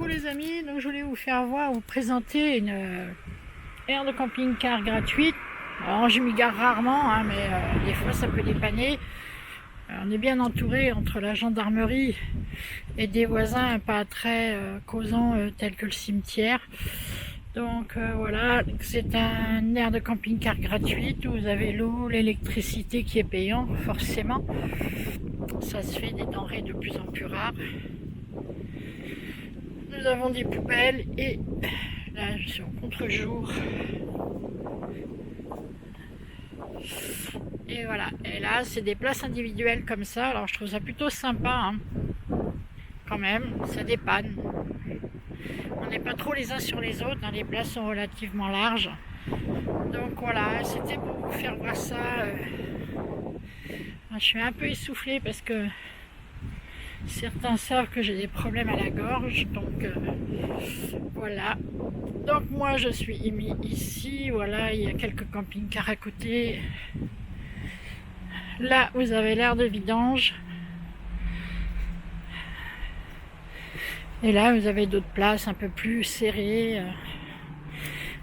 Coucou les amis, donc je voulais vous présenter une aire de camping-car gratuite. Alors je m'y gare rarement, hein, mais des fois ça peut dépanner. On est bien entouré entre la gendarmerie et des voisins pas très causants tels que le cimetière. Donc voilà, c'est un aire de camping-car gratuite où vous avez l'eau, l'électricité qui est payant forcément. Ça se fait des denrées de plus en plus rares. Nous avons des poubelles et là je suis en contre-jour. Et voilà, et là c'est des places individuelles comme ça, alors je trouve ça plutôt sympa, hein. Quand même, ça dépanne. On n'est pas trop les uns sur les autres, hein. Les places sont relativement larges. Donc voilà, c'était pour vous faire voir ça. Je suis un peu essoufflée parce que certains savent que j'ai des problèmes à la gorge, donc voilà. Donc moi je suis mis ici, voilà, il y a quelques camping-cars à côté. Là vous avez l'aire de vidange. Et là vous avez d'autres places un peu plus serrées,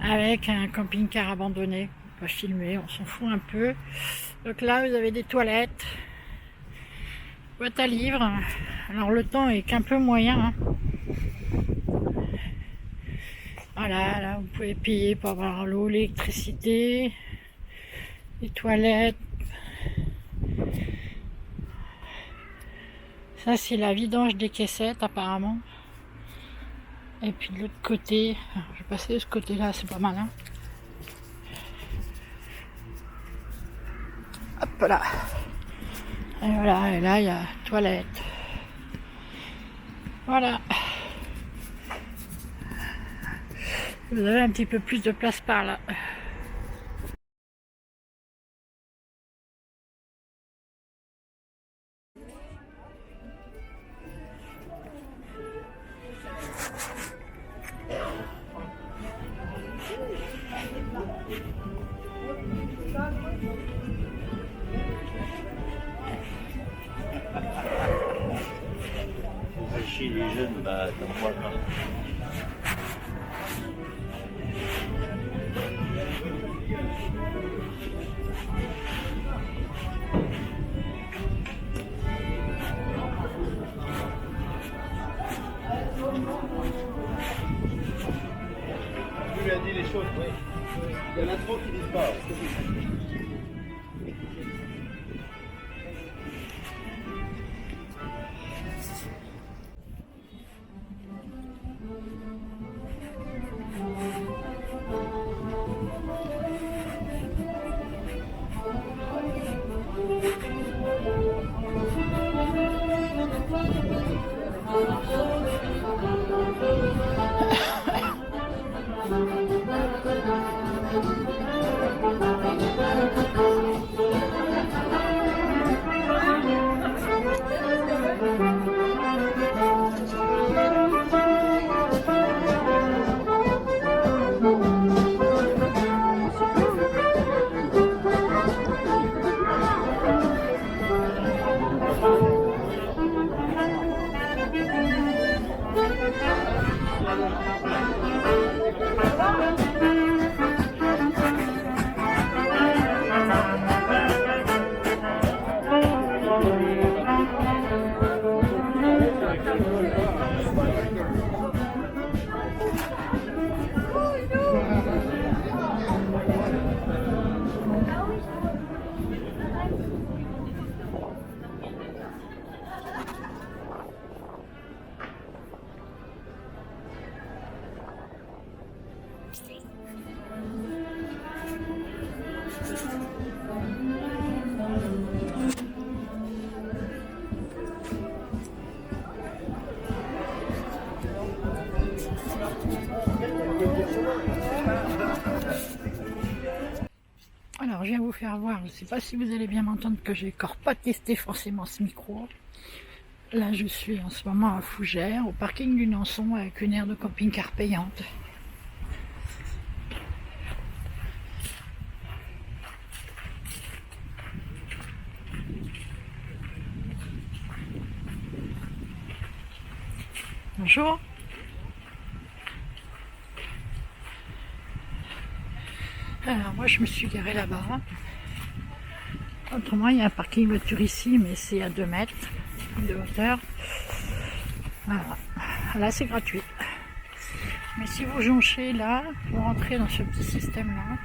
avec un camping-car abandonné. On peut filmer, on s'en fout un peu. Donc là vous avez des toilettes, boîte à livres. Alors le temps est qu'un peu moyen, hein. Voilà, là vous pouvez payer pour avoir l'eau, l'électricité, les toilettes. Ça c'est la vidange des caissettes apparemment. Et puis de l'autre côté, je vais passer de ce côté là, c'est pas mal, hein. Hop là. Et voilà, et là il y a toilette. Voilà. Vous avez un petit peu plus de place par là. Chez les jeunes, bah, t'en vois pas. Tu lui as dit les choses, oui. Il y en a trop qui disent pas. Alors je viens vous faire voir, je ne sais pas si vous allez bien m'entendre, que j'ai encore pas testé forcément ce micro. Là je suis en ce moment à Fougères, au parking du Nançon, avec une aire de camping-car payante. Bonjour. Alors moi je me suis garée là-bas. Autrement il y a un parking voiture ici, mais c'est à 2 mètres de hauteur. Voilà. Là c'est gratuit. Mais si vous jonchez là, vous rentrez dans ce petit système là.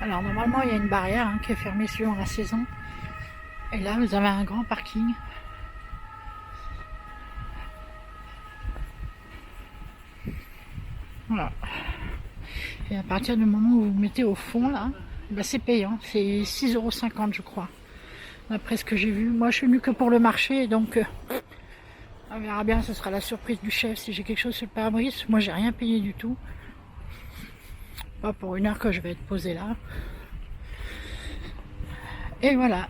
Alors normalement il y a une barrière hein, qui est fermée suivant la saison. Et là vous avez un grand parking. Voilà. Et à partir du moment où vous vous mettez au fond là, bah c'est payant, c'est 6,50 € je crois. D'après ce que j'ai vu. Moi je suis venue que pour le marché, donc on verra bien, ce sera la surprise du chef si j'ai quelque chose sur le pare-brise. Moi j'ai rien payé du tout. Pas pour une heure que je vais être posée là. Et voilà.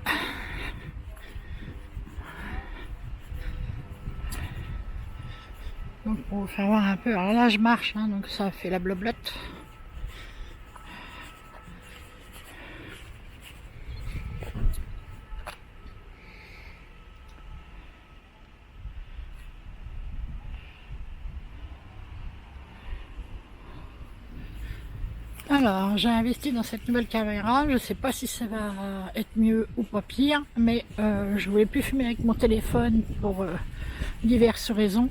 Donc pour vous faire voir un peu, alors là je marche, hein, donc ça fait la bloblotte. Alors j'ai investi dans cette nouvelle caméra, je sais pas si ça va être mieux ou pas pire, mais je voulais plus filmer avec mon téléphone pour diverses raisons.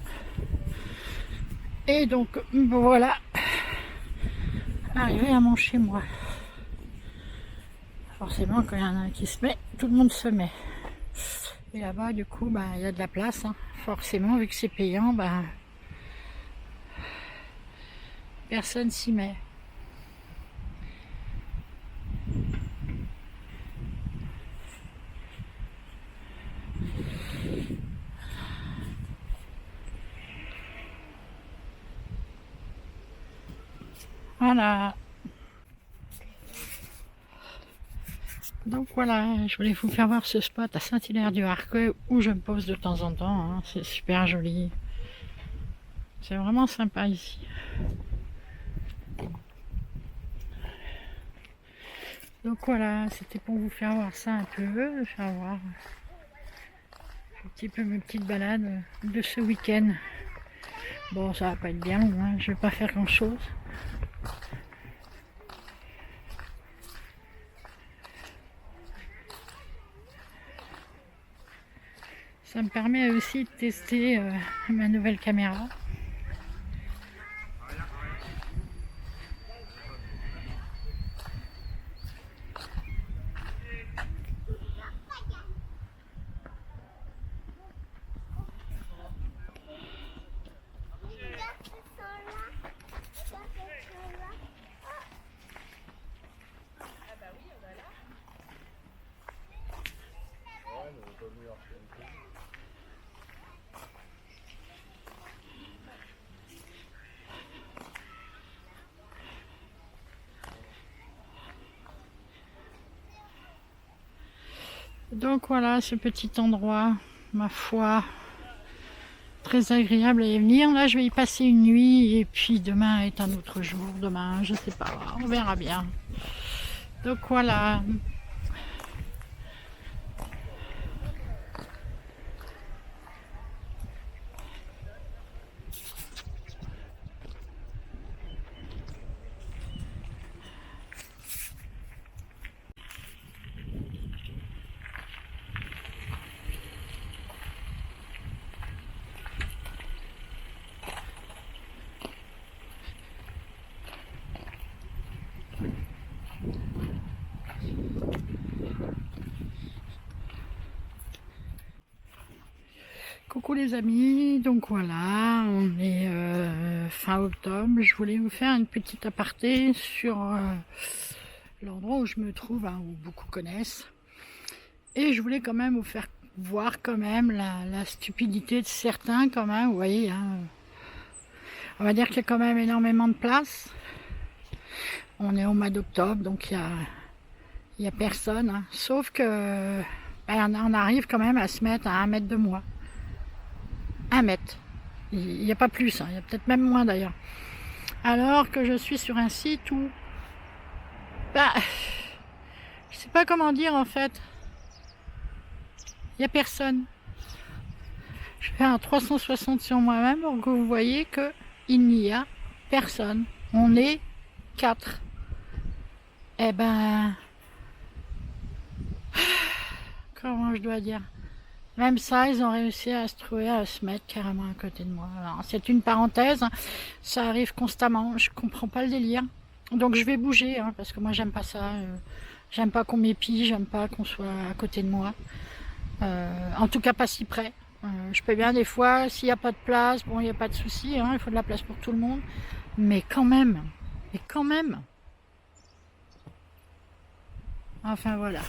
Et donc voilà, arrivé à mon chez moi. Forcément quand il y en a un qui se met, tout le monde se met. Et là-bas du coup bah, il y a de la place, hein. Forcément vu que c'est payant, bah, personne s'y met. Voilà. Donc voilà, je voulais vous faire voir ce spot à Saint-Hilaire-du-Harcouët où je me pose de temps en temps, hein. C'est super joli. C'est vraiment sympa ici. Donc voilà, c'était pour vous faire voir ça un peu, faire voir un petit peu mes petites balades de ce week-end. Bon, ça va pas être bien long, hein. Je vais pas faire grand chose. Ça me permet aussi de tester ma nouvelle caméra. Donc voilà ce petit endroit, ma foi, très agréable à y venir. Là je vais y passer une nuit et puis demain est un autre jour. Demain je sais pas, on verra bien. Donc voilà. Coucou les amis, donc voilà, on est fin octobre. Je voulais vous faire une petite aparté sur l'endroit où je me trouve, hein, où beaucoup connaissent. Et je voulais quand même vous faire voir quand même la stupidité de certains quand même, vous voyez. Hein, on va dire qu'il y a quand même énormément de place. On est au mois d'octobre, donc il y a personne. Hein, sauf que ben, on arrive quand même à se mettre à 1 mètre de moi. 1 mètre. Il n'y a pas plus, hein. Il y a peut-être même moins d'ailleurs. Alors que je suis sur un site où, bah, je sais pas comment dire en fait. Il n'y a personne. Je fais un 360 sur moi-même pour que vous voyez qu'il n'y a personne. On est 4. Eh ben, comment je dois dire? Même ça, ils ont réussi à se trouver, à se mettre carrément à côté de moi. Alors, c'est une parenthèse, hein, ça arrive constamment, je comprends pas le délire. Donc je vais bouger, hein, parce que moi j'aime pas ça. J'aime pas qu'on m'épie, j'aime pas qu'on soit à côté de moi. En tout cas pas si près. Je peux bien des fois, s'il n'y a pas de place, bon il n'y a pas de souci, hein, il faut de la place pour tout le monde. Mais quand même, mais quand même. Enfin voilà.